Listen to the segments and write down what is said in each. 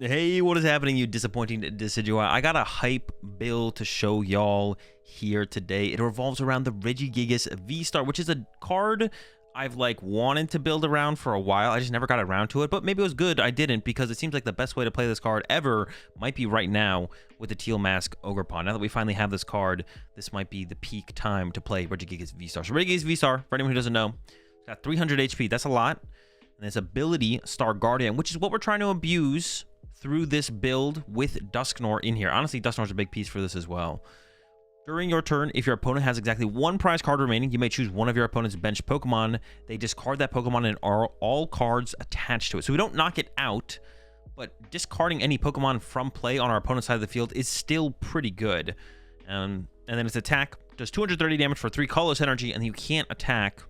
Hey, what is happening, you disappointing decidui? I got a hype build to show y'all here today. It revolves around the Regigigas VSTAR, which is a card I've wanted to build around for a while. I just never got around to it, but maybe it was good I didn't, because it seems like the best way to play this card ever might be right now with the Teal Mask Ogerpon. Now that we finally have this card, this might be the peak time to play Regigigas VSTAR. So Regigigas VSTAR, for anyone who doesn't know, it's got 300 HP. That's a lot. And its ability, Star Guardian, which is what we're trying to abuse through this build with Dusknoir in here. Honestly, Dusknoir's a big piece for this as well. During your turn, if your opponent has exactly one prize card remaining, you may choose one of your opponent's bench Pokemon. They discard that Pokemon and all cards attached to it. So we don't knock it out, but discarding any Pokemon from play on our opponent's side of the field is still pretty good. And then its attack does 230 damage for 3 colorless energy, and you can't attack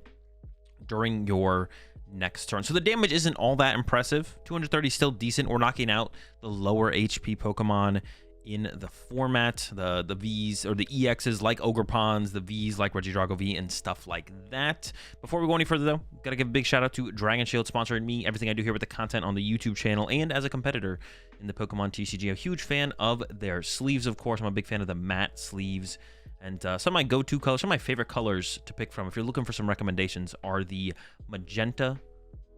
during your next turn. So the damage isn't all that impressive. 230 is still decent. We're knocking out the lower HP Pokemon in the format, the Vs or the EXs like Ogerpons, the Vs like Regidrago V, and stuff like that. Before we go any further though, gotta give a big shout out to Dragon Shield sponsoring me, everything I do here with the content on the YouTube channel, and as a competitor in the PokemonTCG. A huge fan of their sleeves, of course. I'm a big fan of the matte sleeves. And some of my go-to colors, some of my favorite colors to pick from, if you're looking for some recommendations, are the magenta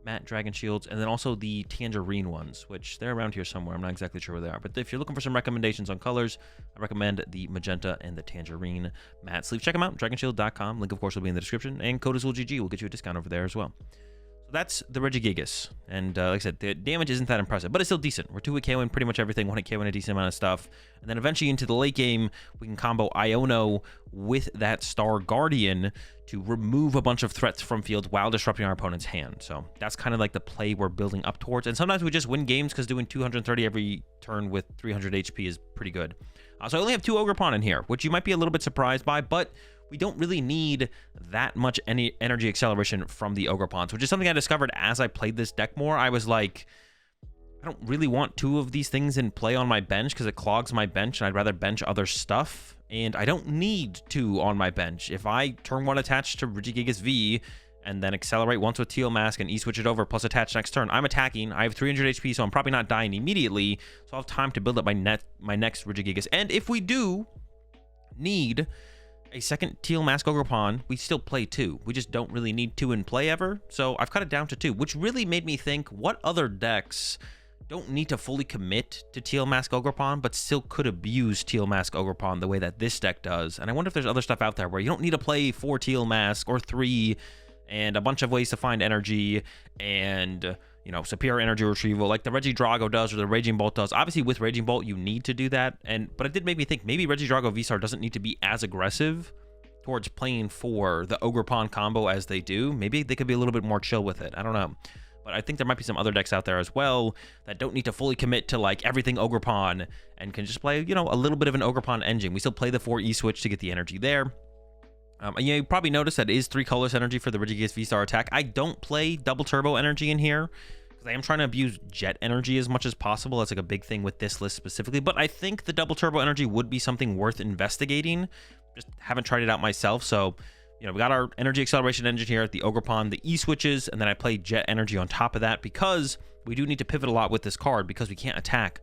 matte Dragon Shields, and then also the tangerine ones, which they're around here somewhere. I'm not exactly sure where they are. But if you're looking for some recommendations on colors, I recommend the magenta and the tangerine matte sleeves. Check them out, dragonshield.com. Link, of course, will be in the description. And code AzulGG will get you a discount over there as well. That's the Regigigas, and like I said, the damage isn't that impressive, but it's still decent. We're 2-hit KOing pretty much everything, 1-hit KOing a decent amount of stuff, and then eventually into the late game, we can combo Iono with that Star Guardian to remove a bunch of threats from field while disrupting our opponent's hand. So that's kind of like the play we're building up towards, and sometimes we just win games because doing 230 every turn with 300 HP is pretty good. So I only have 2 Ogerpon in here, which you might be a little bit surprised by, but we don't really need that much energy acceleration from the Ogerpons, which is something I discovered as I played this deck more. I was like, I don't really want 2 of these things in play on my bench because it clogs my bench, and I'd rather bench other stuff. And I don't need 2 on my bench. If I turn 1 attached to Regigigas V and then accelerate once with Teal Mask and E-switch it over plus attach next turn, I'm attacking. I have 300 HP, so I'm probably not dying immediately. So I'll have time to build up my next Regigigas. And if we do need a second Teal Mask Ogerpon, we still play 2. We just don't really need 2 in play ever. So I've cut it down to 2, which really made me think, what other decks don't need to fully commit to Teal Mask Ogerpon, but still could abuse Teal Mask Ogerpon the way that this deck does? And I wonder if there's other stuff out there where you don't need to play 4 Teal Mask or 3 and a bunch of ways to find energy and, you know, superior energy retrieval like the Regidrago does or the Raging Bolt does. Obviously, with Raging Bolt, you need to do that. But it did make me think maybe Regidrago VSTAR doesn't need to be as aggressive towards playing for the Ogerpon combo as they do. Maybe they could be a little bit more chill with it. I don't know. But I think there might be some other decks out there as well that don't need to fully commit to like everything Ogerpon and can just play, you know, a little bit of an Ogerpon engine. We still play the 4 E-switch to get the energy there. You probably noticed that it is 3 colorless energy for the Regigigas VSTAR attack. I don't play double turbo energy in here because I am trying to abuse jet energy as much as possible. That's like a big thing with this list specifically. But I think the double turbo energy would be something worth investigating. Just haven't tried it out myself. So, you know, we got our energy acceleration engine here at the Ogerpon, the E-switches, and then I play jet energy on top of that because we do need to pivot a lot with this card because we can't attack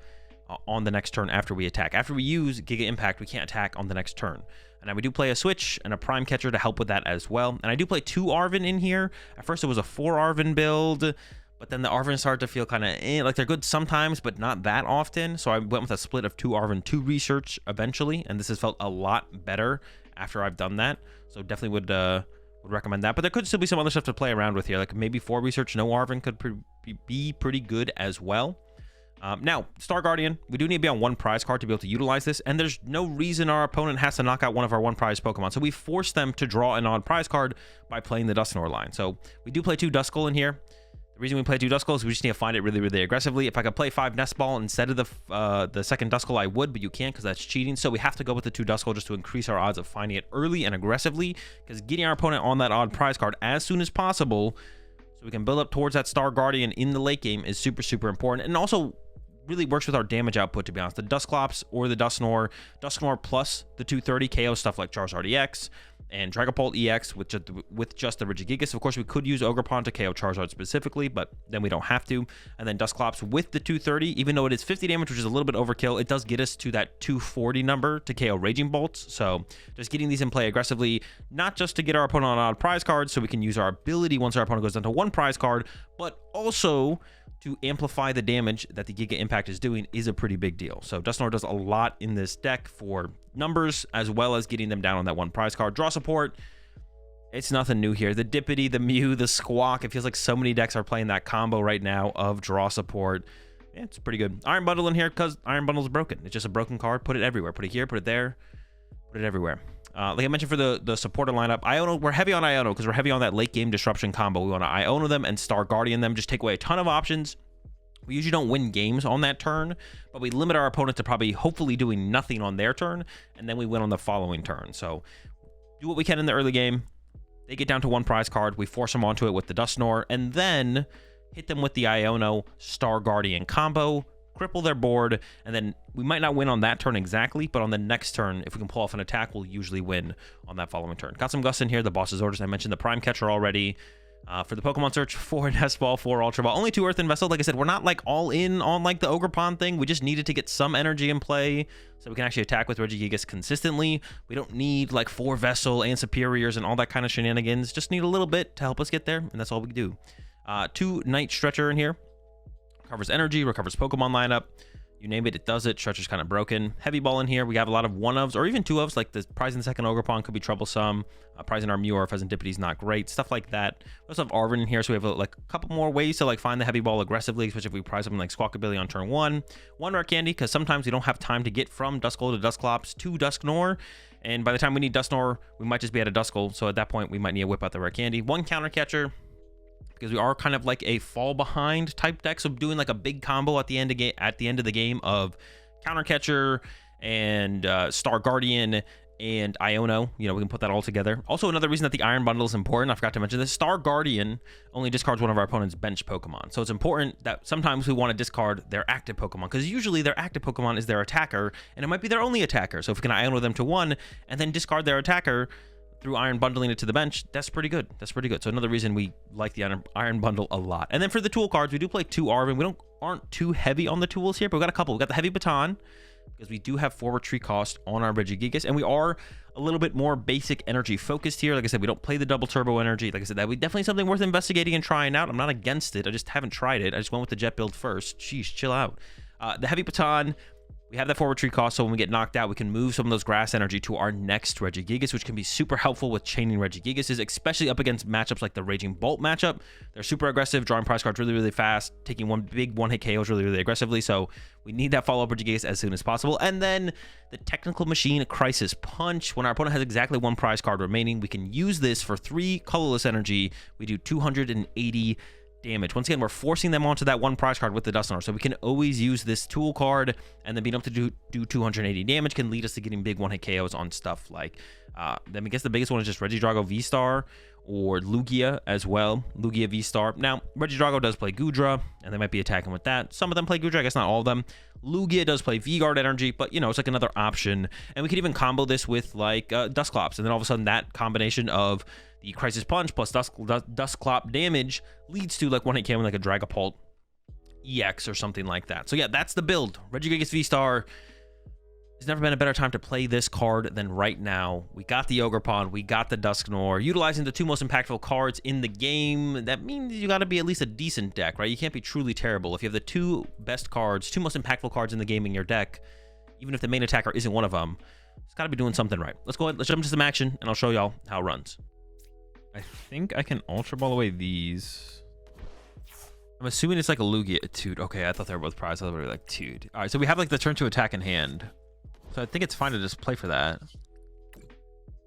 on the next turn after we attack. After we use Giga Impact, we can't attack on the next turn. And then we do play a switch and a prime catcher to help with that as well. And I do play 2 Arven in here. At first it was a 4 Arven build, but then the Arven started to feel kind of like they're good sometimes, but not that often. So I went with a split of 2 Arven, 2 research eventually, and this has felt a lot better after I've done that. So definitely would recommend that. But there could still be some other stuff to play around with here, like maybe 4 research, no Arven could be pretty good as well. Now, Star Guardian, we do need to be on 1 prize card to be able to utilize this, and there's no reason our opponent has to knock out one of our 1 prize Pokemon. So we force them to draw an odd prize card by playing the Dusknoir line. So we do play 2 Duskull in here. The reason we play 2 Duskull is we just need to find it really, really aggressively. If I could play 5 Nest Ball instead of the second Duskull, I would, but you can't because that's cheating. So we have to go with the 2 Duskull just to increase our odds of finding it early and aggressively, because getting our opponent on that odd prize card as soon as possible so we can build up towards that Star Guardian in the late game is super, super important. And also really works with our damage output, to be honest. The Dusclops or the Dusknoir plus the 230 KO stuff like Charizard EX, and Dragapult EX with just the Regigigas. Of course, we could use Ogerpon to KO Charizard specifically, but then we don't have to. And then Dusclops with the 230, even though it is 50 damage, which is a little bit overkill, it does get us to that 240 number to KO Raging Bolts. So just getting these in play aggressively, not just to get our opponent on odd prize cards, so we can use our ability once our opponent goes down to 1 prize card, but also to amplify the damage that the Giga Impact is doing is a pretty big deal. So Dusknoir does a lot in this deck for numbers, as well as getting them down on that 1 prize card. Draw support, it's nothing new here. The Dippity, the Mew, the Squawk, it feels like so many decks are playing that combo right now of draw support. Yeah, it's pretty good. Iron Bundle in here because Iron Bundle is broken. It's just a broken card. Put it everywhere. Put it here, put it there, put it everywhere. Like I mentioned for the supporter lineup, Iono, we're heavy on Iono because we're heavy on that late game disruption combo. We want to Iono them and Star Guardian them, just take away a ton of options. We usually don't win games on that turn, but we limit our opponent to probably hopefully doing nothing on their turn, and then we win on the following turn. So do what we can in the early game. They get down to 1 prize card. We force them onto it with the Dusknoir, and then hit them with the Iono Star Guardian combo, cripple their board, and then we might not win on that turn exactly, but on the next turn, if we can pull off an attack, we'll usually win on that following turn. Got some Gus in here, the boss's orders. I mentioned the Prime Catcher already. For the Pokemon search, 4 Nest Ball, 4 Ultra Ball, only 2 Earthen Vessel. Like I said, we're not like all in on like the Ogerpon thing. We just needed to get some energy in play so we can actually attack with Regigigas consistently. We don't need like 4 Vessel and Superiors and all that kind of shenanigans. Just need a little bit to help us get there, and that's all we do. 2 Night Stretcher in here. Recovers energy, recovers Pokemon lineup. You name it, it does it. Stretcher's kind of broken. Heavy Ball in here. We have a lot of 1-ofs or even 2-ofs, like the prize in second Ogerpon could be troublesome. Prize in our Mew or Pheasant Dippity is not great. Stuff like that. We also have Arven in here, so we have like a couple more ways to like find the Heavy Ball aggressively, especially if we prize something like Squawkabilly on turn 1. 1 Rare Candy, because sometimes we don't have time to get from Duskull to Dusclops to Dusknoir. And by the time we need Dusknoir, we might just be at a Duskull. So at that point, we might need to whip out the Rare Candy. 1 Counter Catcher, because we are kind of like a fall behind type deck. So doing like a big combo at the end of the game of Counter Catcher and Star Guardian and Iono, you know, we can put that all together. Also, another reason that the Iron Bundle is important, I forgot to mention this, Star Guardian only discards one of our opponent's bench Pokemon. So it's important that sometimes we want to discard their active Pokemon, because usually their active Pokemon is their attacker, and it might be their only attacker. So if we can Iono them to 1 and then discard their attacker through Iron Bundling it to the bench, that's pretty good. That's pretty good. So another reason we like the Iron Bundle a lot. And then for the tool cards, we do play 2 Arven. We aren't too heavy on the tools here, but we got a couple. We got the Heavy Baton, because we do have forward tree cost on our Regigigas, and we are a little bit more basic energy focused here. Like I said, we don't play the double turbo energy. Like I said, that would definitely something worth investigating and trying out. I'm not against it. I just haven't tried it. I just went with the jet build first. Sheesh, chill out. The Heavy Baton, we have that forward tree cost, so when we get knocked out, we can move some of those grass energy to our next Regigigas, which can be super helpful with chaining Regigigases, especially up against matchups like the Raging Bolt matchup. They're super aggressive, drawing prize cards really, really fast, taking big one-hit KOs really, really aggressively, so we need that follow-up Regigigas as soon as possible. And then the Technical Machine Crisis Punch. When our opponent has exactly 1 prize card remaining, we can use this for 3 colorless energy. We do 280 damage. Once again, we're forcing them onto that 1 prize card with the Dusknoir, so we can always use this tool card, and then being able to do 280 damage can lead us to getting big one-hit KOs on stuff like then I guess the biggest one is just Regidrago VSTAR or Lugia as well. Lugia VSTAR. Now, Regidrago does play Goodra, and they might be attacking with that. Some of them play Goodra, I guess not all of them. Lugia does play V-Guard energy, but you know, it's like another option. And we could even combo this with like Dusclops, and then all of a sudden that combination of the Crisis Punch plus Dusclop damage leads to like one-hit KO like a Dragapult EX or something like that. So yeah, that's the build. Regigigas V-Star. There's never been a better time to play this card than right now. We got the Ogerpon, we got the Dusknoir. Utilizing the 2 most impactful cards in the game, that means you got to be at least a decent deck, right? You can't be truly terrible. If you have the 2 best cards, 2 most impactful cards in the game in your deck, even if the main attacker isn't one of them, it's got to be doing something right. Let's go ahead, let's jump into some action, and I'll show y'all how it runs. I think I can Ultra Ball away these. I'm assuming it's like a Lugia. Dude, okay, I thought they were both prized. I thought they were like, dude. All right, so we have like the turn to attack in hand. So I think it's fine to just play for that.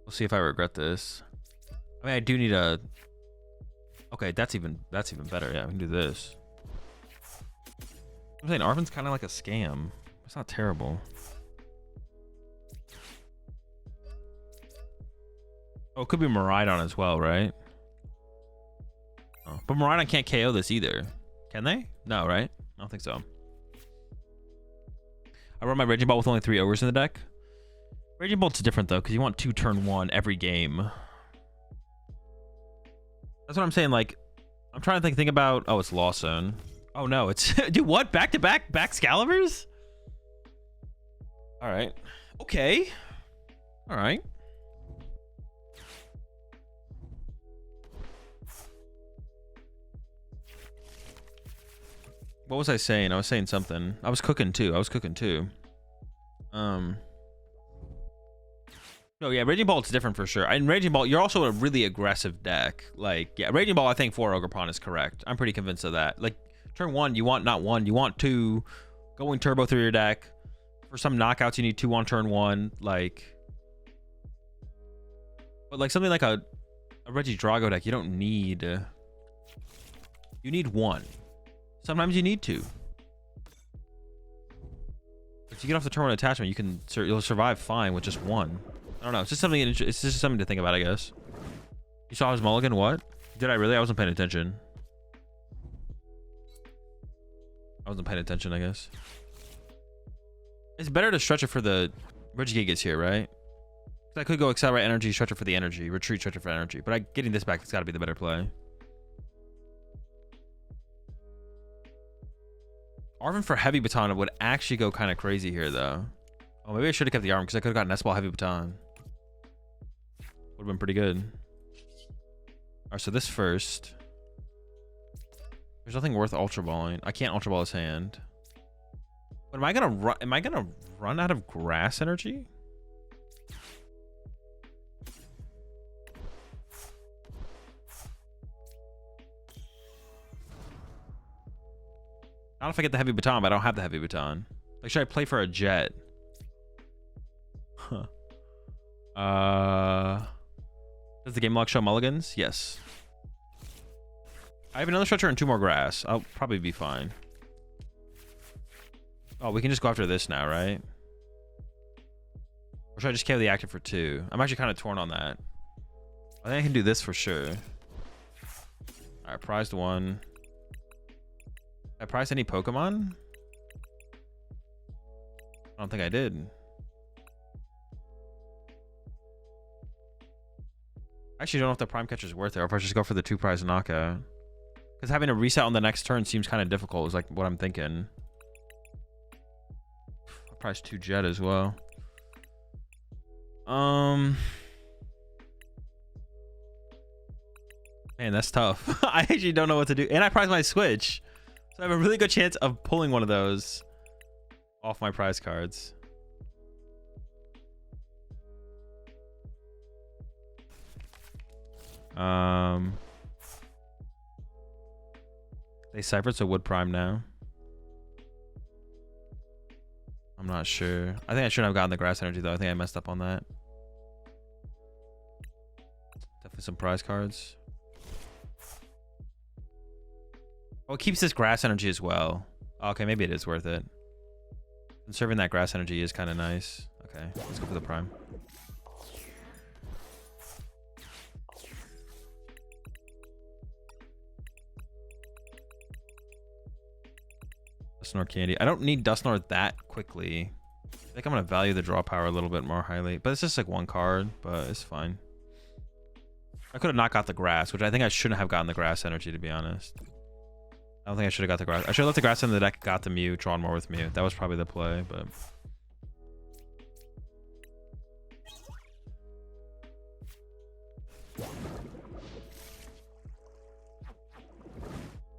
We'll see if I regret this. I mean, I do need a... Okay, that's even better. Yeah, we can do this. I'm saying Arven's kind of like a scam. It's not terrible. Oh, it could be Miraidon as well, right? Oh, but Miraidon can't KO this either. Can they? No, right? I don't think so. I run my Raging Ball with only 3 ogres in the deck. Raging Bolt's different though, because you want 2 turn 1 every game. That's what I'm saying. Like, I'm trying to think about. Oh, it's Lawson. Oh no, it's dude. What? Back to back Excaliburs? All right. Okay. All right. What was I saying? I was saying something. I was cooking too. No, yeah, Raging Bolt's different for sure. And Raging Bolt, you're also a really aggressive deck. Like, yeah, Raging Bolt, I think 4 Ogre Pawn is correct. I'm pretty convinced of that. Like, turn 1, you want not 1, you want 2. Going turbo through your deck. For some knockouts, you need 2 on turn 1. Like, but like something like a Regigigas deck, you don't need. You need 1. Sometimes you need 2. If you get off the turn 1 attachment, you'll survive fine with just 1. I don't know. It's just something. It's just something to think about, I guess. You saw his mulligan? What? Did I really? I wasn't paying attention. I guess. It's better to stretch it for the Regigigas here, right? I could go accelerate energy, stretch it for the energy, retreat, stretch it for energy. But getting this back, it's got to be the better play. Arvin for heavy baton would actually go kind of crazy here, though. Oh, maybe I should have kept the arm because I could have gotten S-ball heavy baton. Would have been pretty good. All right, so this first. There's nothing worth ultra balling. I can't ultra ball his hand. But am I gonna run? Am I gonna run out of grass energy? Not if I get the heavy baton, but I don't have the heavy baton. Like, should I play for a jet? Huh. Does the game lock show mulligans? Yes. I have another stretcher and 2 more grass. I'll probably be fine. Oh, we can just go after this now, right? Or should I just KO the active for 2? I'm actually kind of torn on that. I think I can do this for sure. Alright, prized 1. I prized any Pokemon? I don't think I did. I actually don't know if the Prime Catcher is worth it, or if I just go for the 2 prize knockout. Because having a reset on the next turn seems kind of difficult, is like what I'm thinking. I priced 2 Jet as well. Man, that's tough. I actually don't know what to do. And I prized my Switch. So I have a really good chance of pulling one of those off my prize cards. They ciphered, so wood prime now. I'm not sure. I think I shouldn't have gotten the grass energy though. I think I messed up on that. Definitely some prize cards. Oh, it keeps this grass energy as well. Okay, maybe it is worth it. Conserving that grass energy is kind of nice. Okay, let's go for the prime. Dusknoir candy. I don't need Dusknoir that quickly. I think I'm going to value the draw power a little bit more highly. But it's just like 1 card, but it's fine. I could have not got the grass, which I think I shouldn't have gotten the grass energy, to be honest. I don't think I should have got the grass. I should have left the grass in the deck, got the Mew, drawn more with Mew. That was probably the play, but...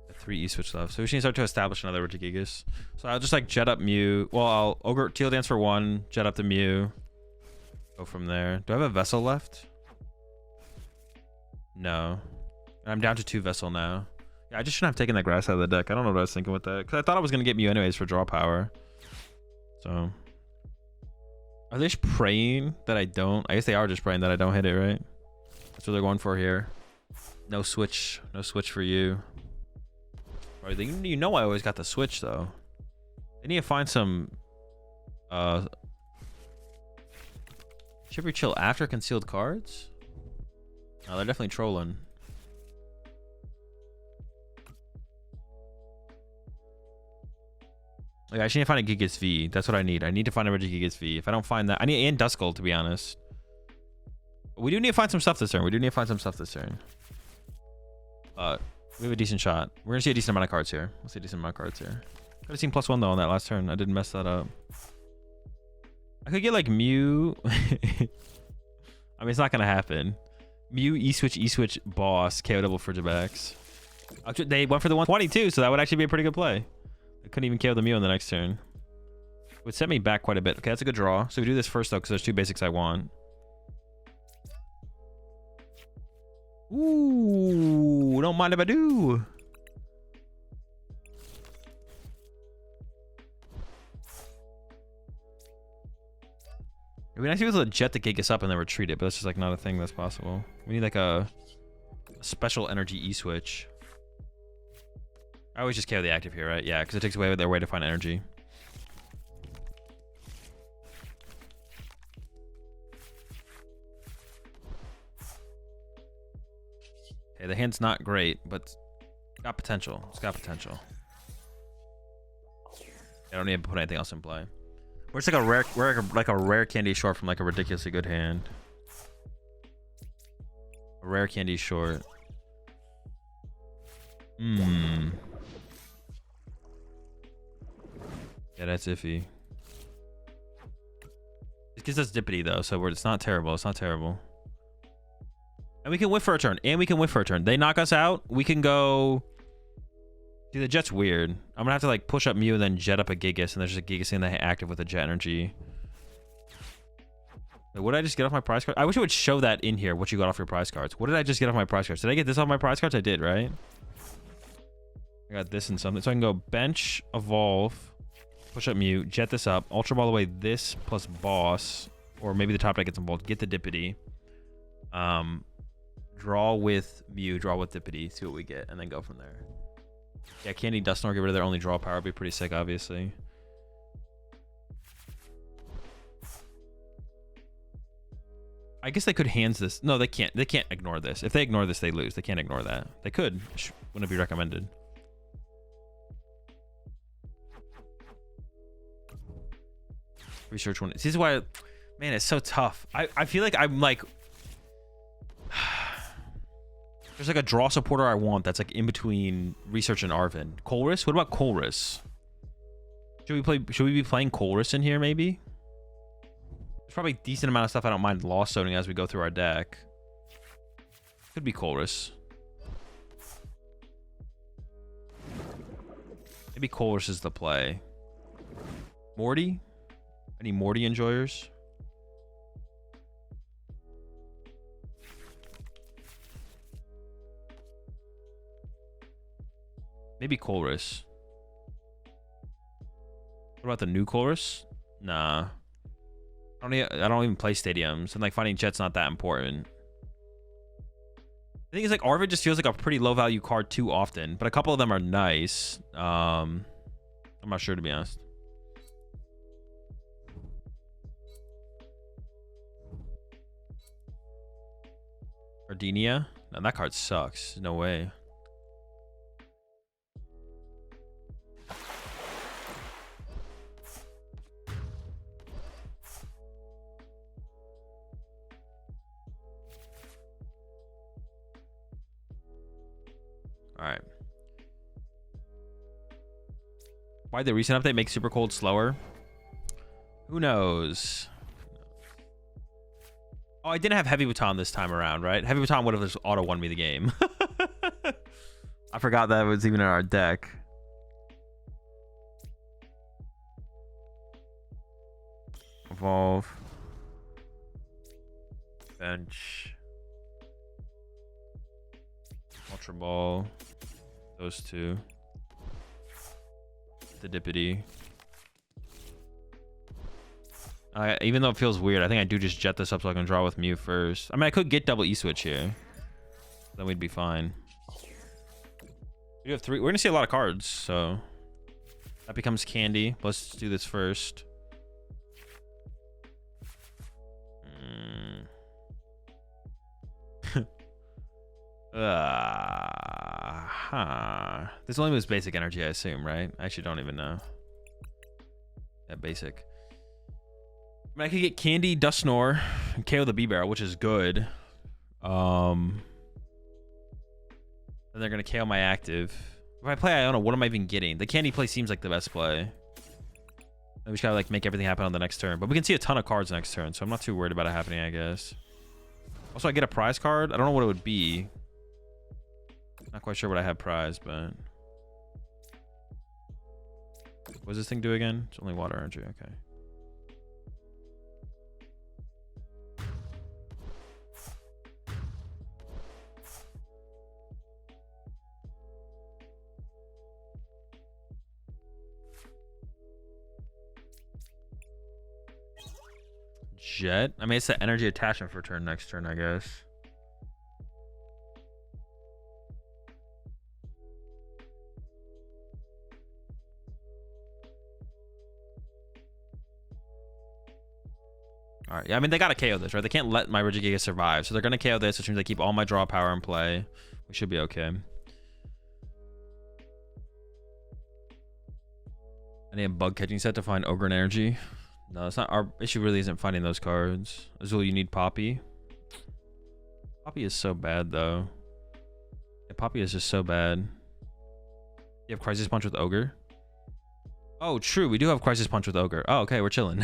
The 3 E-switch left. So we should start to establish another Regigigas. So I'll just like jet up Mew. Well, I'll Ogre Teal Dance for 1, jet up the Mew. Go from there. Do I have a Vessel left? No. I'm down to 2 Vessel now. Yeah, I just shouldn't have taken that grass out of the deck. I don't know what I was thinking with that. Because I thought I was going to get Mew anyways for draw power. So. Are they just praying that I don't? I guess they are just praying that I don't hit it, right? That's what they're going for here. No switch. No switch for you. Right, you know I always got the switch, though. They need to find some... Shivery Chill after concealed cards? No, they're definitely trolling. Like, I just need to find a Gigas V. That's what I need. I need to find a Regigigas V. If I don't find that, I need and Duskull, to be honest. We do need to find some stuff this turn. We have a decent shot. We're gonna see a decent amount of cards here. We'll see a decent amount of cards here. Could have seen +1 though on that last turn. I didn't mess that up. I could get like Mew. I mean, it's not gonna happen. Mew, E-switch, boss, KO double Frigibax. They went for the 122, so that would actually be a pretty good play. I couldn't even KO the Mew on the next turn. It would set me back quite a bit. Okay, that's a good draw. So we do this first though, because there's 2 basics I want. Ooh, don't mind if I do. It'd be nice to be able to jet the Gigas up and then retreat it, but that's just like not a thing that's possible. We need like a special energy E-switch. I always just KO the active here, right? Yeah, because it takes away their way to find energy. Okay, the hand's not great, but it's got potential. It's got potential. I don't need to put anything else in play. We're just like a rare candy short from like a ridiculously good hand. A rare candy short. Yeah, that's iffy. It gives us Dippity though, so it's not terrible. It's not terrible. And we can whiff for a turn. They knock us out. We can go. See, the jet's weird. I'm gonna have to like push up Mew and then jet up a Gigas, and there's a Gigas in the active with a jet energy. Wait, what did I just get off my prize card? I wish it would show that in here, what you got off your prize cards. What did I just get off my prize cards? Did I get this off my prize cards? I did, right? I got this and something. So I can go bench, evolve, push up Mew, jet this up, ultra ball away this plus boss, or maybe the top deck gets involved, get the Dippity. Draw with Mew, draw with Dippity, see what we get, and then go from there. Yeah, Candy, Dusknoir, get rid of their only draw power. Would be pretty sick, obviously. I guess they could hands this. No, they can't. They can't ignore this. If they ignore this, they lose. They can't ignore that. They could. Wouldn't it be recommended? Research one. This is why, man, it's so tough. I feel like I'm like, there's like a draw supporter I want that's like in between Research and Arvin. Colress? What about Colress? Should we be playing Colress in here maybe? There's probably a decent amount of stuff I don't mind lost zoning as we go through our deck. Could be Colress. Maybe Colress is the play. Morty? Any Morty enjoyers? Maybe Colress. What about the new Colress? Nah. I don't even play stadiums, and like finding Jet's not that important. The thing is, like, Arvid just feels like a pretty low value card too often, but a couple of them are nice. I'm not sure, to be honest. Gardenia? No, that card sucks. No way. All right. Why'd the recent update make Super Cold slower? Who knows? Oh, I didn't have Heavy Baton this time around, right? Heavy Baton would have just auto won me the game. I forgot that was even in our deck. Evolve. Bench. Ultra Ball. Those two. The Dippity. Even though it feels weird, I think I do just jet this up so I can draw with Mew first. I mean, I could get double E-switch here. Then we'd be fine. We do have 3. We're going to see a lot of cards, so... That becomes Candy. Let's do this first. This only moves basic energy, I assume, right? I actually don't even know. Yeah, basic. I mean, I could get Candy, Dusknoir, and KO the B-Barrel, which is good. And they're gonna KO my active. If I play Iona, what am I even getting? The Candy play seems like the best play. We just gotta like make everything happen on the next turn. But we can see a ton of cards next turn, so I'm not too worried about it happening, I guess. Also, I get a prize card. I don't know what it would be. Not quite sure what I have prize, but... What does this thing do again? It's only water energy, okay. Jet? I mean, it's the energy attachment for turn next turn, I guess. All right. Yeah, I mean, they got to KO this, right? They can't let my Regigigas survive. So they're going to KO this, which means they keep all my draw power in play. We should be okay. I need a bug catching set to find Ogre and Energy. No, it's not. Our issue really isn't finding those cards. Azul, you need Poppy. Poppy is so bad, though. Yeah, Poppy is just so bad. You have Crisis Punch with Ogre? Oh, true. We do have Crisis Punch with Ogre. Oh, okay. We're chilling.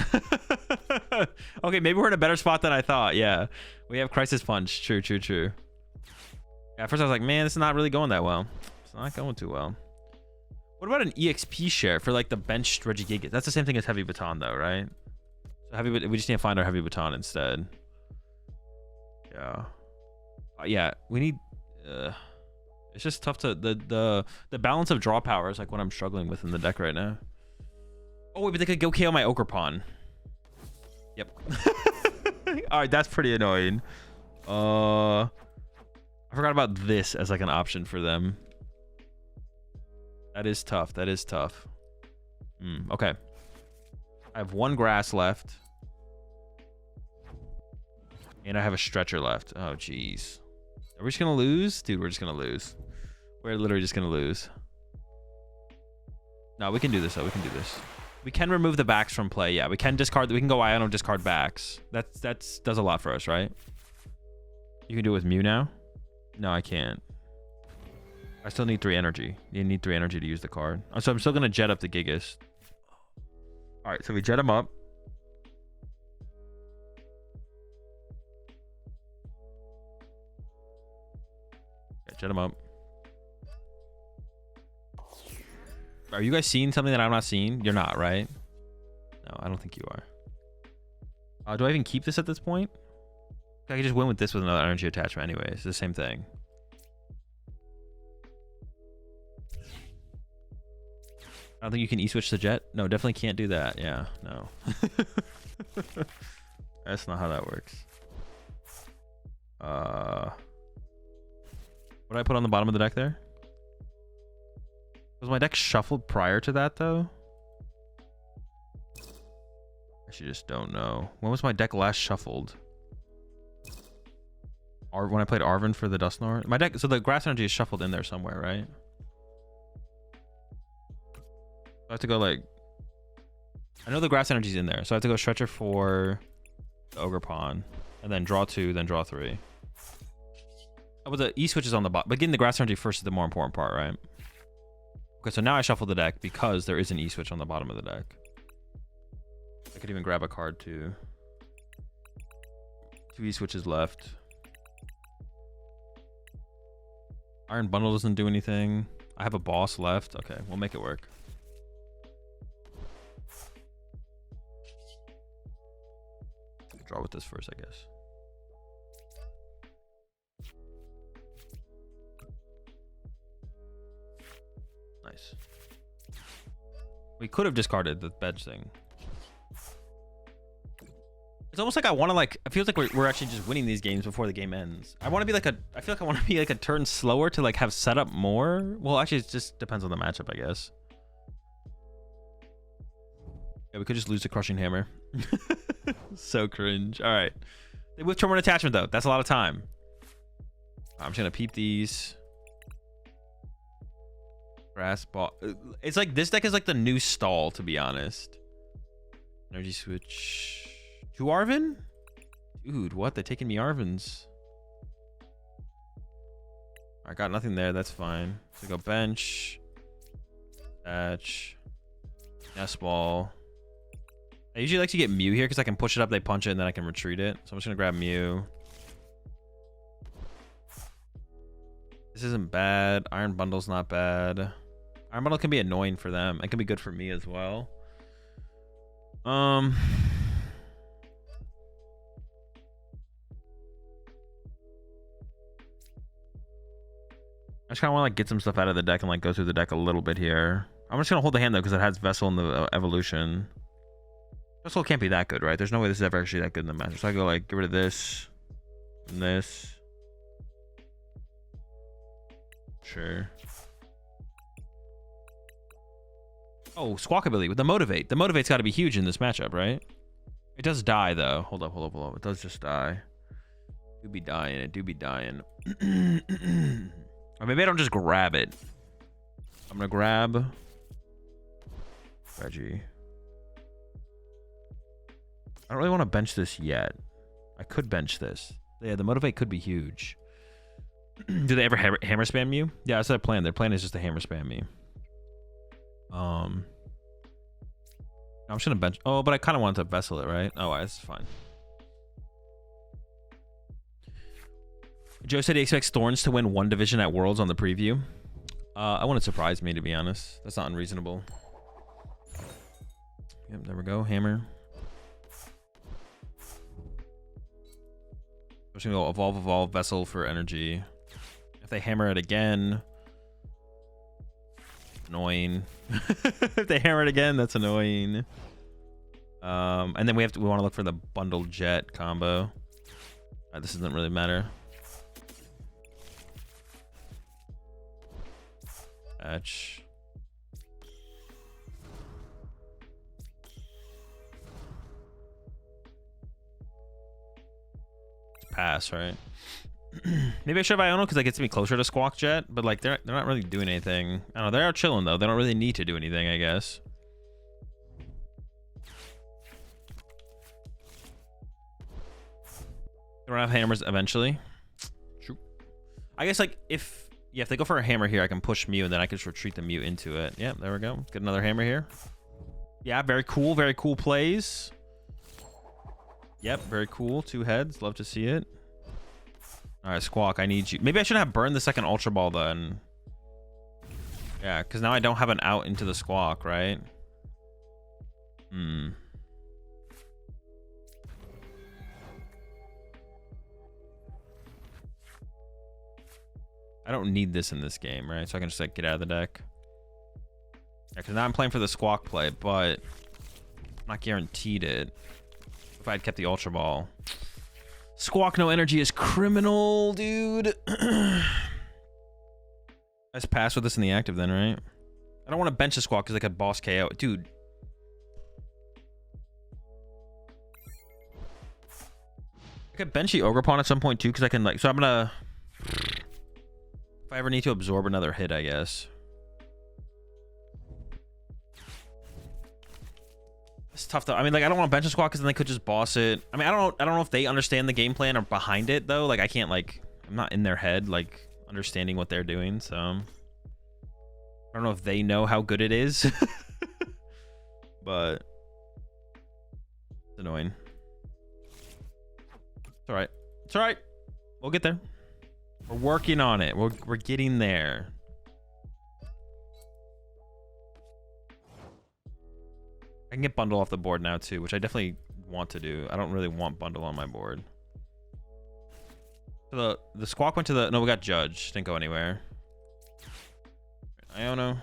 Okay, maybe we're in a better spot than I thought. Yeah, we have Crisis Punch. True, true, true. Yeah, at first I was like, man, this is not really going that well. It's not going too well. What about an EXP share for like the benched Regigigas? That's the same thing as Heavy Baton, though, right? So we just need to find our Heavy Baton instead. Yeah. Yeah, we need... it's just tough to... The balance of draw power is like what I'm struggling with in the deck right now. Oh, wait, but they could go KO my Ochre Pawn. Yep. Alright, that's pretty annoying. I forgot about this as like an option for them. That is tough. That is tough. Okay. I have one grass left. And I have a stretcher left. Oh, jeez. Are we just going to lose? Dude, we're just going to lose. We're literally just going to lose. No, we can do this, though. We can do this. We can remove the backs from play. Yeah, we can discard. We can go Iono, discard backs. That's does a lot for us, right? You can do it with Mew now? No, I can't. I still need 3 energy. You need 3 energy to use the card. So I'm still going to jet up the Gigas. All right, so we jet him up. Yeah, jet him up. Are you guys seeing something that I'm not seeing? You're not, right? No, I don't think you are. Do I even keep this at this point? I can just win with this with another energy attachment anyway. It's the same thing. I don't think you can E-switch the jet. No, definitely can't do that. Yeah, no. That's not how that works. What did I put on the bottom of the deck there? Was my deck shuffled prior to that, though? I actually just don't know. When was my deck last shuffled? When I played Arven for the Dusknoir? My deck, so the grass energy is shuffled in there somewhere, right? I have to go like... I know the grass energy's in there, so I have to go Stretcher for the Ogre Pawn. And then draw 2, then draw 3. Oh, but the E-switch is on the bottom. But getting the grass energy first is the more important part, right? Okay, so now I shuffle the deck because there is an E-switch on the bottom of the deck. I could even grab a card too. 2 E-switches left. Iron Bundle doesn't do anything. I have a boss left. Okay, we'll make it work. Draw with this first, I guess. Nice. We could have discarded the bench thing. It's almost like I want to like. It feels like we're actually just winning these games before the game ends. I want to be like a. I feel like I want to be like a turn slower to like have set up more. Well, actually, it just depends on the matchup, I guess. Yeah, we could just lose the Crushing Hammer. So cringe. All right. With Torment Attachment, though, that's a lot of time. I'm just gonna peep these. Grass ball. It's like this deck is like the new stall, to be honest. Energy switch. 2 Arvin? Dude, what? They're taking me Arvins. I got nothing there. That's fine. So go bench. Batch. Nest ball. I usually like to get Mew here because I can push it up, they punch it, and then I can retreat it. So I'm just going to grab Mew. This isn't bad. Iron Bundle's not bad. Iron Bundle can be annoying for them. It can be good for me as well. I just kind of want to like get some stuff out of the deck and like go through the deck a little bit here. I'm just gonna hold the hand though because it has Vessel in the evolution. Vessel can't be that good, right? There's no way this is ever actually that good in the match. So I go like get rid of this and this. Sure. Oh, Squawk ability with the Motivate. The Motivate's got to be huge in this matchup, right? It does die though. Hold up. It does just die. Do be dying. It do be dying. Or maybe I don't just grab it. I'm gonna grab Reggie. I don't really want to bench this yet. I could bench this. Yeah, the Motivate could be huge. Do they ever hammer spam you? Yeah, that's their plan. Their plan is just to hammer spam me. I'm just gonna bench. Oh, but I kind of wanted to vessel it, right? Oh, that's fine. Joe said he expects Thorns to win 1 division at Worlds on the preview. I wouldn't surprise me, to be honest. That's not unreasonable. Yep, there we go. Hammer. I'm just gonna go evolve, vessel for energy. If they hammer it again, annoying. If they hammer it again, that's annoying. And then we want to look for the bundle jet combo. This doesn't really matter. Batch. Pass, right? Maybe I should have Iono because that gets me closer to Squawk Jet, but like they're not really doing anything. I don't know, they are chilling though. They don't really need to do anything, I guess. They don't have hammers eventually. True. I guess like if they go for a hammer here, I can push Mew and then I can just retreat the Mew into it. Yeah, there we go. Get another hammer here. Yeah, very cool plays. Yep, very cool. 2 heads. Love to see it. All right, Squawk, I need you. Maybe I should have burned the second Ultra Ball then. Yeah, because now I don't have an out into the Squawk, right? I don't need this in this game, right? So I can just like get out of the deck. Yeah, because now I'm playing for the Squawk play, but I'm not guaranteed it. If I had kept the Ultra Ball. Squawk no energy is criminal, dude. Let's pass with this in the active then, right? I don't want to bench a Squawk because I could boss KO. Dude. I could bench the Ogre Pawn at some point too because I can like... So I'm going to... If I ever need to absorb another hit, I guess. It's tough though. I mean, like I don't want to bench a Squawk because then they could just boss it. I mean, I don't know if they understand the game plan or behind it though. Like I can't like I'm not in their head like understanding what they're doing. So I don't know if they know how good it is. But it's annoying. It's all right. It's all right. We'll get there. We're working on it. We're getting there. I can get Bundle off the board now too, which I definitely want to do. I don't really want Bundle on my board. So the Squawk went to the... No, we got Judge. Didn't go anywhere. Iono.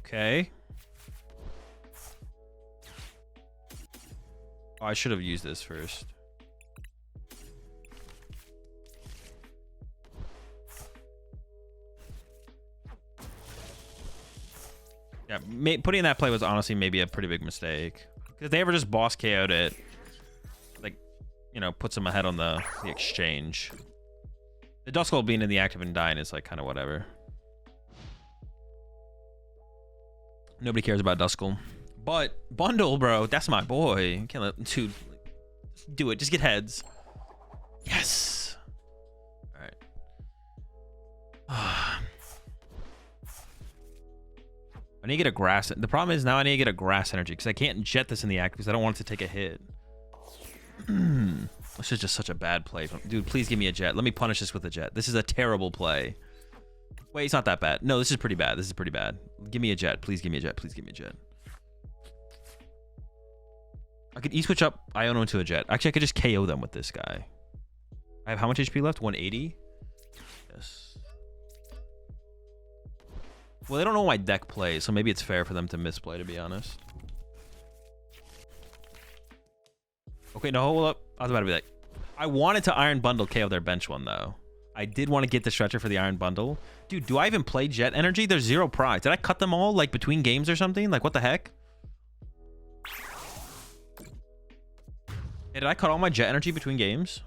Okay. Oh, I should have used this first. Yeah, putting that play was honestly maybe a pretty big mistake. If they ever just boss KO'd it, like, you know, puts them ahead on the exchange. The Duskull being in the active and dying is like kind of whatever. Nobody cares about Duskull. But Bundle, bro, that's my boy. You can't let dude do it. Just get heads. Yes. All right. I need to get a grass. The problem is now I need to get a grass energy because I can't jet this in the act because I don't want it to take a hit. This is just such a bad play. Dude, please give me a jet. Let me punish this with a jet. This is a terrible play. Wait, it's not that bad. No, this is pretty bad. This is pretty bad. Give me a jet. Please give me a jet. Please give me a jet. I could E-switch up Iono into a jet. Actually, I could just KO them with this guy. I have how much HP left? 180? Yes. Well, they don't know my deck plays, so maybe it's fair for them to misplay, to be honest. Okay, no, hold up. I was about to be like... I wanted to Iron Bundle KO their bench one, though. I did want to get the stretcher for the Iron Bundle. Dude, do I even play Jet Energy? There's 0 prize. Did I cut them all, like, between games or something? Like, what the heck? Hey, did I cut all my Jet Energy between games?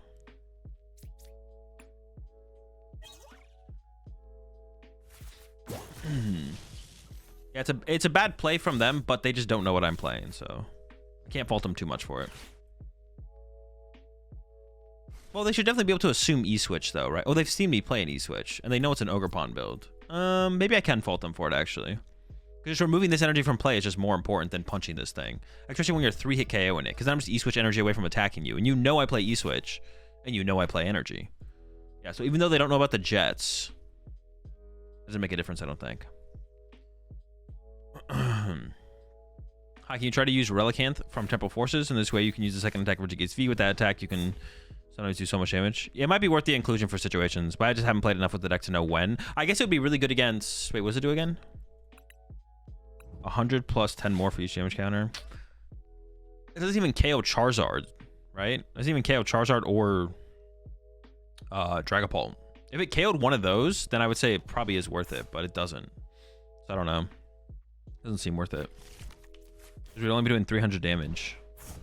Yeah, it's a bad play from them, but they just don't know what I'm playing, so... I can't fault them too much for it. Well, they should definitely be able to assume E-switch, though, right? Oh, they've seen me play an E-switch, and they know it's an Ogre Pawn build. Maybe I can fault them for it, actually. Because removing this energy from play is just more important than punching this thing. Especially when you're 3-hit KOing it, because I'm just E-switch energy away from attacking you. And you know I play E-switch, and you know I play energy. Yeah, so even though they don't know about the jets, doesn't make a difference, I don't think. Hi, can you try to use Relicanth from Temporal Forces? And this way you can use the second attack of Regigigas V. With that attack, you can sometimes do so much damage. Yeah, it might be worth the inclusion for situations, but I just haven't played enough with the deck to know when. I guess it would be really good against... Wait, what does it do again? 100 plus 10 more for each damage counter. It doesn't even KO Charizard, right? It doesn't even KO Charizard or Dragapult. If it KO'd one of those, then I would say it probably is worth it, but it doesn't. So I don't know. It doesn't seem worth it. We'd only be doing 300 damage.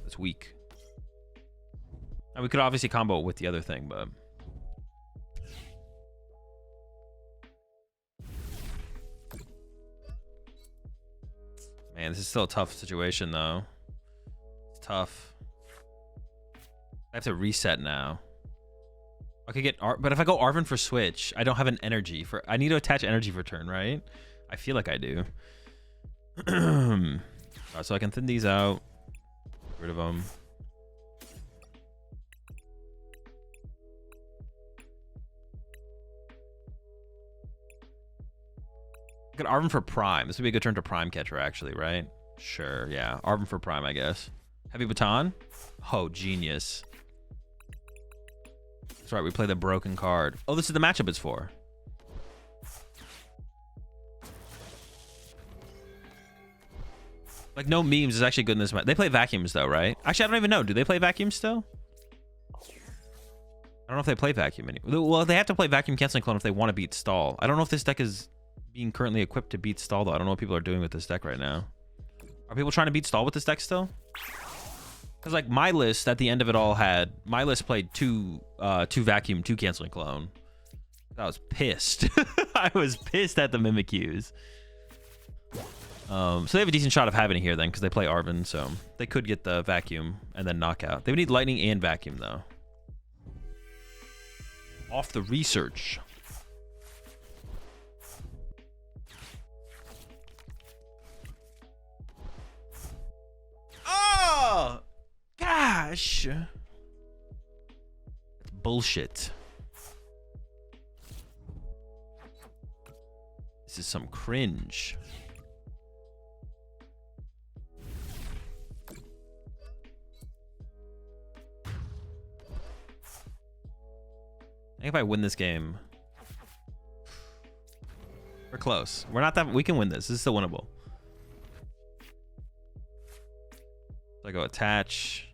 That's weak. And we could obviously combo it with the other thing, but... Man, this is still a tough situation, though. It's tough. I have to reset now. I could get... But if I go Arven for switch, I don't have an energy for... I need to attach energy for turn, right? I feel like I do. Alright, so I can thin these out. Get rid of them. Get Arven for Prime. This would be a good turn to Prime Catcher, actually, right? Sure, yeah. Arven for Prime, I guess. Heavy Baton? Oh, genius. That's right, we play the broken card. Oh, this is the matchup it's for. Like, no memes is actually good in this match. They play vacuums, though, right? Actually, I don't even know. Do they play vacuums still? I don't know if they play vacuum anymore. Well, they have to play vacuum canceling clone if they want to beat stall. I don't know if this deck is being currently equipped to beat stall, though. I don't know what people are doing with this deck right now. Are people trying to beat stall with this deck still? Because, like, my list at the end of it all had... My list played two vacuum, 2 canceling clone. I was pissed. I was pissed at the Mimikyus. So they have a decent shot of having it here then, because they play Arven, so they could get the vacuum and then knockout. They would need lightning and vacuum, though. Off the research. Oh! Gosh! That's bullshit. This is some cringe. I think if I win this game, we're close. We're not that... We can win this. This is still winnable. So I go attach.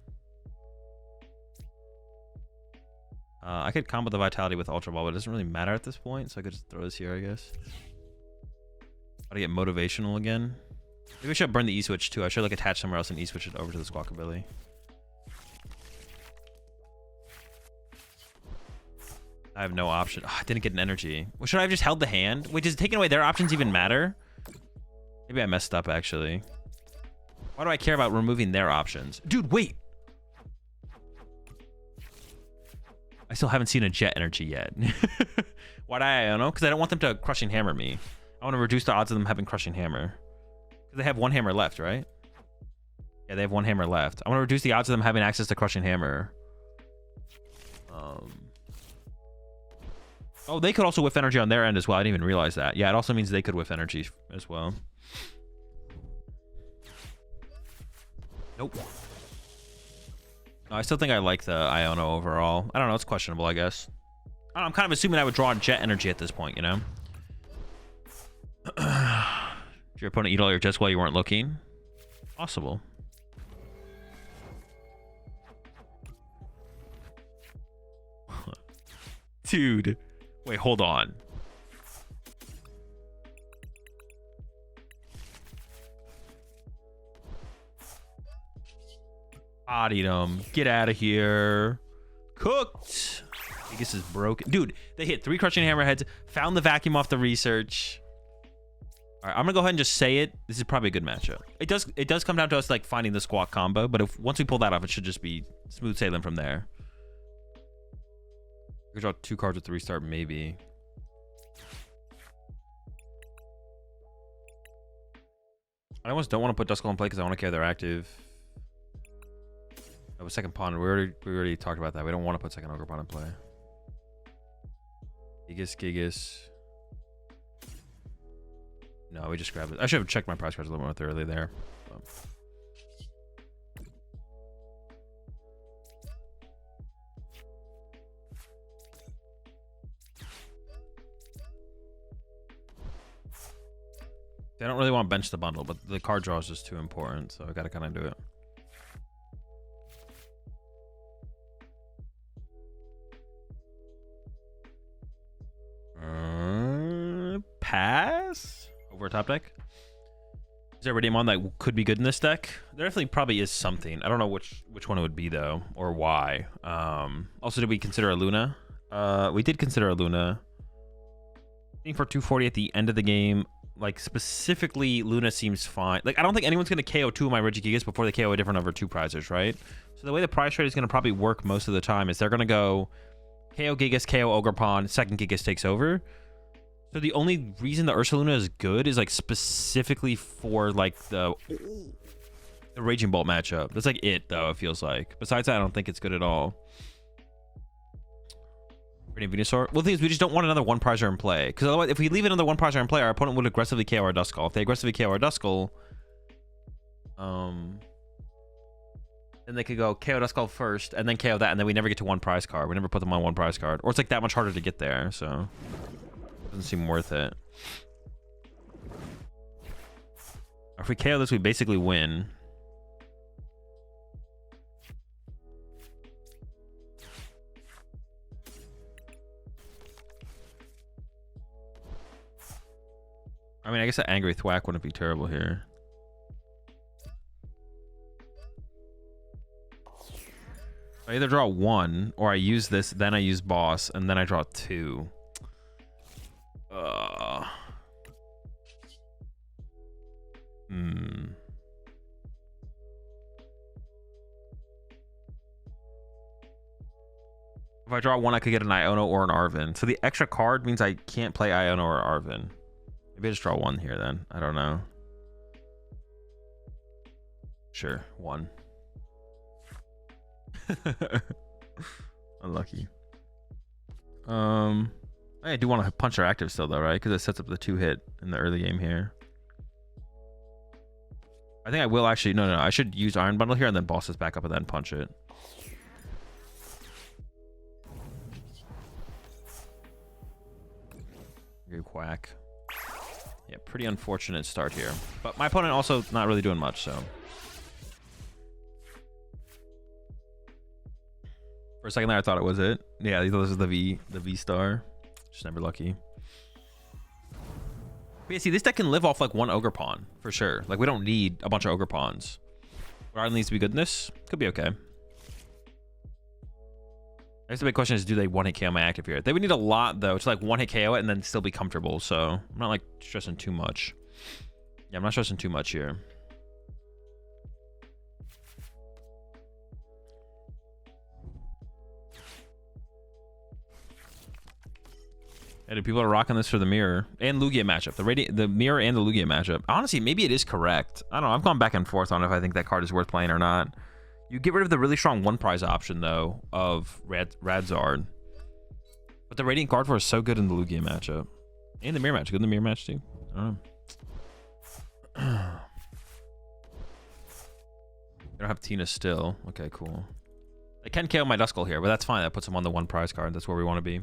I could combo the Vitality with Ultra Ball, but it doesn't really matter at this point, so I could just throw this here, I guess. Gotta get motivational again. Maybe I should burn the E-switch, too. I should, like, attach somewhere else and E-switch it over to the Squawkabilly. I have no option. Oh, I didn't get an energy. Well, should I have just held the hand? Wait, does taking away their options even matter? Maybe I messed up, actually. Why do I care about removing their options? Dude, wait. I still haven't seen a Jet Energy yet. Why do I don't know? Because I don't want them to Crushing Hammer me. I want to reduce the odds of them having Crushing Hammer. Because they have one hammer left, right? Yeah, they have one hammer left. I want to reduce the odds of them having access to Crushing Hammer. Oh, they could also whiff energy on their end as well. I didn't even realize that. Yeah, it also means they could whiff energy as well. Nope. No, I still think I like the Iono overall. I don't know. It's questionable, I guess. I'm kind of assuming I would draw Jet Energy at this point, you know? Did your opponent eat all your jets while you weren't looking? Possible. Dude. Wait, hold on. Bodied him. Get out of here. Cooked. I guess is broken. Dude, they hit 3 Crushing Hammerheads, found the vacuum off the research. All right, I'm gonna go ahead and just say it. This is probably a good matchup. It does come down to us like finding the squawk combo, but if once we pull that off, it should just be smooth sailing from there. I could draw 2 cards with 3-star, maybe. I almost don't want to put Duskull in play because I want to care they're active. Oh, second pawn. We already talked about that. We don't want to put second Ogre pawn in play. Gigas. No, we just grabbed it. I should have checked my prize cards a little more thoroughly there. I don't really want to bench the bundle, but the card draw is just too important, so I gotta kind of do it. Pass over top deck. Is there a Redeemon that could be good in this deck? There definitely probably is something. I don't know which one it would be though, or why. Also, did we consider a Luna? We did consider a Luna. I think for 240 at the end of the game. Like specifically, Luna seems fine. Like I don't think anyone's gonna KO 2 of my Regigigas before they KO a different over 2 prizers, right? So the way the prize trade is gonna probably work most of the time is they're gonna go KO Gigas, KO Ogre Pawn, second Gigas takes over. So the only reason the Ursaluna is good is like specifically for like the Raging Bolt matchup. That's like it though, it feels like. Besides that, I don't think it's good at all. Venusaur. Well, the thing is, we just don't want another 1 prizer in play. Because otherwise, if we leave another 1 prizer in play, our opponent would aggressively KO our Duskull. If they aggressively KO our Duskull, then they could go KO Duskull first, and then KO that, and then we never get to 1 prize card. We never put them on 1 prize card. Or it's like that much harder to get there, so it doesn't seem worth it. If we KO this, we basically win. I mean, I guess an Angry Thwack wouldn't be terrible here. I either draw 1, or I use this, then I use Boss, and then I draw 2. If I draw 1, I could get an Iono or an Arven. So the extra card means I can't play Iono or Arven. Maybe I just draw 1 here then. I don't know. Sure, 1. Unlucky. I do want to punch our active still though, right? Because it sets up the 2-hit in the early game here. I think I will actually. No. I should use Iron Bundle here and then boss this back up and then punch it. Good Quack. Yeah, pretty unfortunate start here. But my opponent also not really doing much, so. For a second there, I thought it was it. Yeah, this is the VSTAR. Just never lucky. But yeah, see, this deck can live off like 1 Ogre Pawn, for sure. Like, we don't need a bunch of Ogre Pawns. Rod needs to be good in this. Could be okay. I guess the big question is, do they 1-hit KO my active here? They would need a lot, though, to like 1-hit KO it and then still be comfortable. So I'm not like stressing too much. Yeah, I'm not stressing too much here. And people are rocking this for the mirror and Lugia matchup. The mirror and the Lugia matchup. Honestly, maybe it is correct. I don't know. I've gone back and forth on if I think that card is worth playing or not. You get rid of the really strong one prize option though of Radzard. But the Radiant card for is so good in the Lugia matchup. And the mirror match. Good in the mirror match too. I don't know. They don't have Tina still. Okay, cool. They can KO my Duskull here, but that's fine. That puts him on the one prize card. That's where we want to be.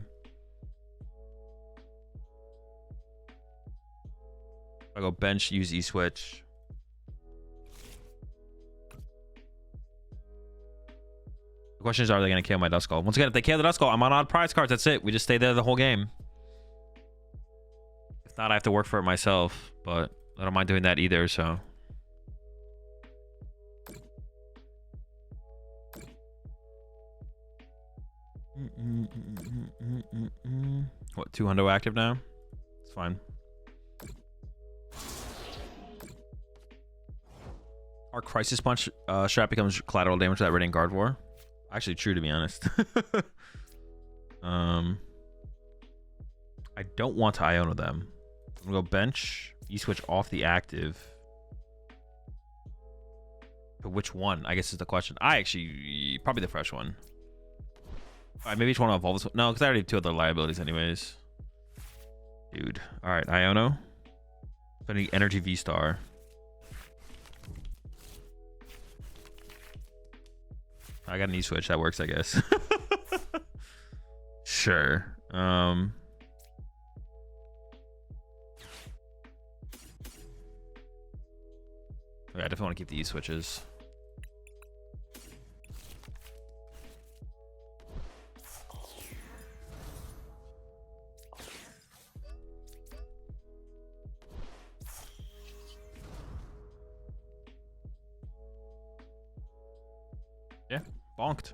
I go bench, use E-switch. The question is, are they going to KO my Duskull? Once again, if they KO the Duskull, I'm on odd prize cards. That's it. We just stay there the whole game. If not, I have to work for it myself, but I don't mind doing that either, so. What, 2 hundo active now? It's fine. Our Crisis Punch strat becomes collateral damage to that Radiant Guard War. Actually true, to be honest. I don't want to Iona them. I'm gonna go bench, E-switch off the active. But which one, I guess, is the question. I actually, probably the fresh one. Alright, maybe each want to evolve this one. No, because I already have 2 other liabilities anyways. Dude. Alright, Iono. Spending energy VSTAR. I got an E-switch. That works, I guess. Sure. Yeah, I definitely want to keep the E-switches. Yeah, bonked.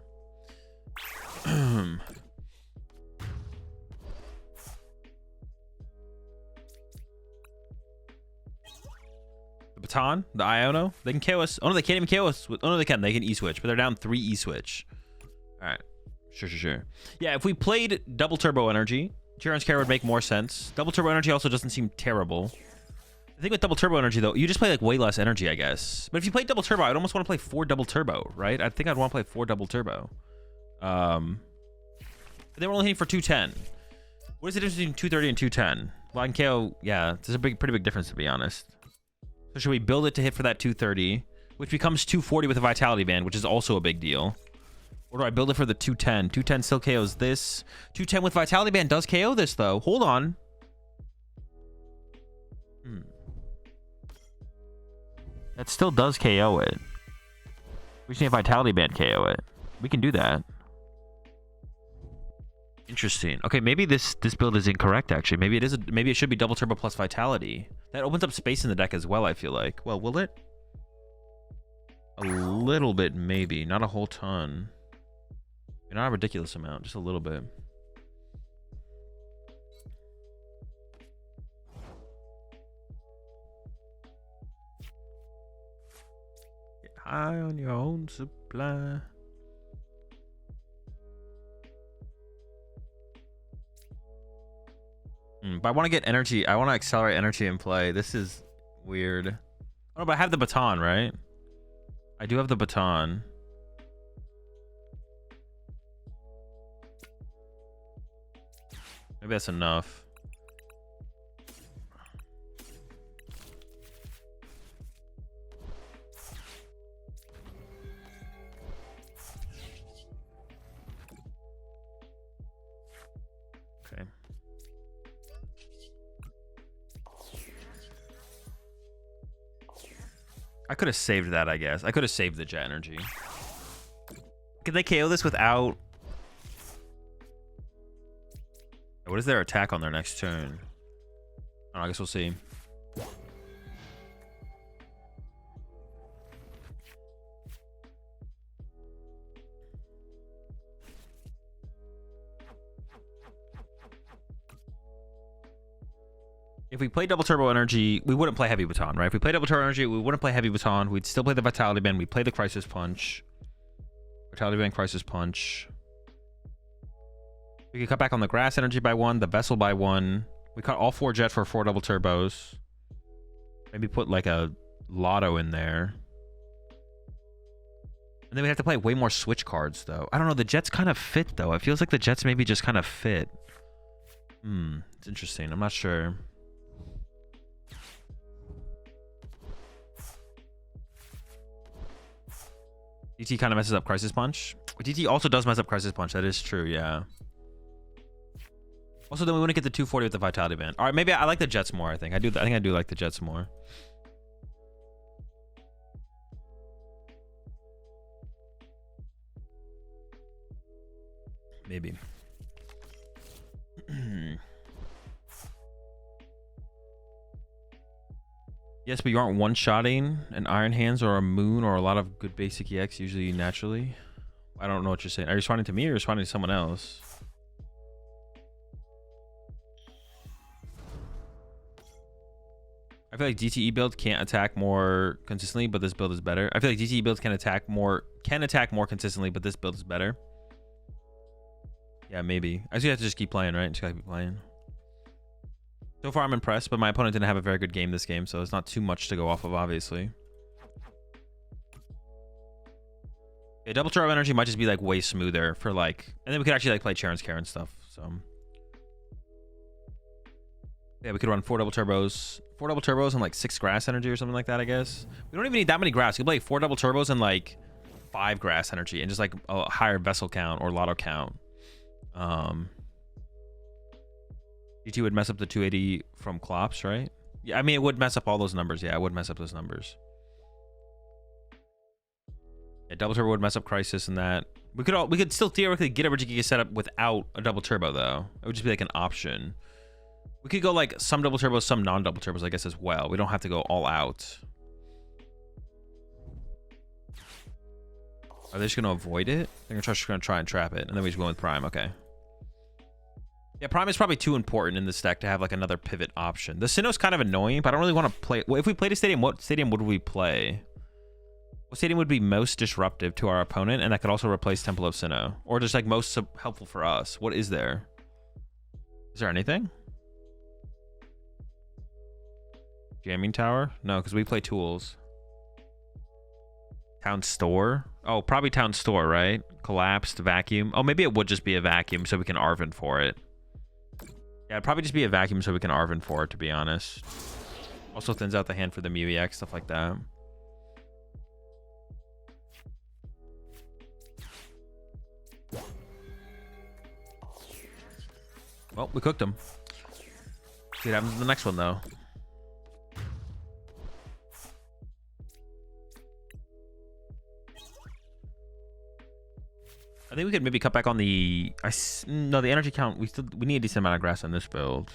The Baton, the Iono, they can KO us. Oh no, they can't even KO us. Oh no, they can. They can E-switch, but they're down 3 E-switch. All right, sure. Yeah, if we played double turbo energy, Chiron's care would make more sense. Double turbo energy also doesn't seem terrible. The thing with double turbo energy though, you just play like way less energy, I guess. But if you play double turbo, I'd almost want to play 4 double turbo, right? I think I'd want to play 4 double turbo. But they were only hitting for 210. What is the difference between 230 and 210? Well, I can KO, yeah, there's a pretty big difference, to be honest. So should we build it to hit for that 230, which becomes 240 with a Vitality Band, which is also a big deal? Or do I build it for the 210? 210 still KOs this. 210 with Vitality Band does KO this, though. Hold on. That still does KO it. We just need a Vitality Band KO it. We can do that. Interesting. Okay, maybe this build is incorrect, actually. Maybe it should be double turbo plus Vitality. That opens up space in the deck as well, I feel like. Well, will it? A little bit, maybe. Not a whole ton. Not a ridiculous amount, just a little bit. Get high on your own supply. But I want to get energy. I want to accelerate energy in play. This is weird. Oh, but I have the baton, right? I do have the baton. Maybe that's enough. Okay. I could have saved that, I guess. I could have saved the jet energy. Could they KO this without... What is their attack on their next turn? I guess we'll see. If we play double turbo energy, we wouldn't play heavy baton, right? If we play double turbo energy, we wouldn't play heavy baton. We'd still play the vitality band. We'd play the crisis punch. Vitality band, crisis punch. We could cut back on the grass energy by 1, the vessel by 1. We cut all 4 jet for 4 double turbos. Maybe put like a lotto in there. And then we have to play way more switch cards, though. I don't know. The jets kind of fit, though. It feels like the jets maybe just kind of fit. It's interesting. I'm not sure. DT kind of messes up Crisis Punch. DT also does mess up Crisis Punch. That is true, yeah. Also, then we wouldn't get the 240 with the Vitality Band. All right, maybe I like the Jets more, I think. I think I do like the Jets more. Maybe. Yes, but you aren't one-shotting an Iron Hands or a Moon or a lot of good basic EX usually naturally. I don't know what you're saying. Are you responding to me or responding to someone else? I feel like DTE build can't attack more consistently, but this build is better. I feel like DTE builds can attack more consistently, but this build is better. Yeah, maybe. I just have to just keep playing, right? Just gotta keep playing. So far, I'm impressed, but my opponent didn't have a very good game this game, so it's not too much to go off of, obviously. Yeah, double turbo energy might just be like way smoother for like, and then we could actually like play Charon's Care and stuff. So yeah, we could run 4 double turbos and like 6 grass energy or something like that. I guess we don't even need that many grass. You can play 4 double turbos and like 5 grass energy and just like a higher vessel count or lotto count. GT would mess up the 280 from Klops, right? Yeah, I mean, it would mess up all those numbers. Yeah, it would mess up those numbers. Yeah, double turbo would mess up Crisis and that. We could still theoretically get a Regigigas setup without a double turbo, though. It would just be like an option. We could go like some double turbos, some non-double turbos, I guess, as well. We don't have to go all out. Are they just going to avoid it? They're just going to try and trap it. And then we just go with Prime. Okay. Yeah, Prime is probably too important in this deck to have like another pivot option. The Sinnoh's kind of annoying, but I don't really want to play. Well, if we played a stadium, what stadium would we play? What stadium would be most disruptive to our opponent? And that could also replace Temple of Sinnoh. Or just like most helpful for us. What is there? Is there anything? Jamming Tower? No, because we play Tools. Town Store? Oh, probably Town Store, right? Collapsed, Vacuum. Oh, maybe it would just be a Vacuum so we can Arven for it. Yeah, it'd probably just be a Vacuum so we can Arven for it, to be honest. Also thins out the hand for the Mew EX, stuff like that. Well, we cooked him. See what happens in the next one, though. I think we could maybe cut back on the... No, the energy count. We need a decent amount of grass on this build.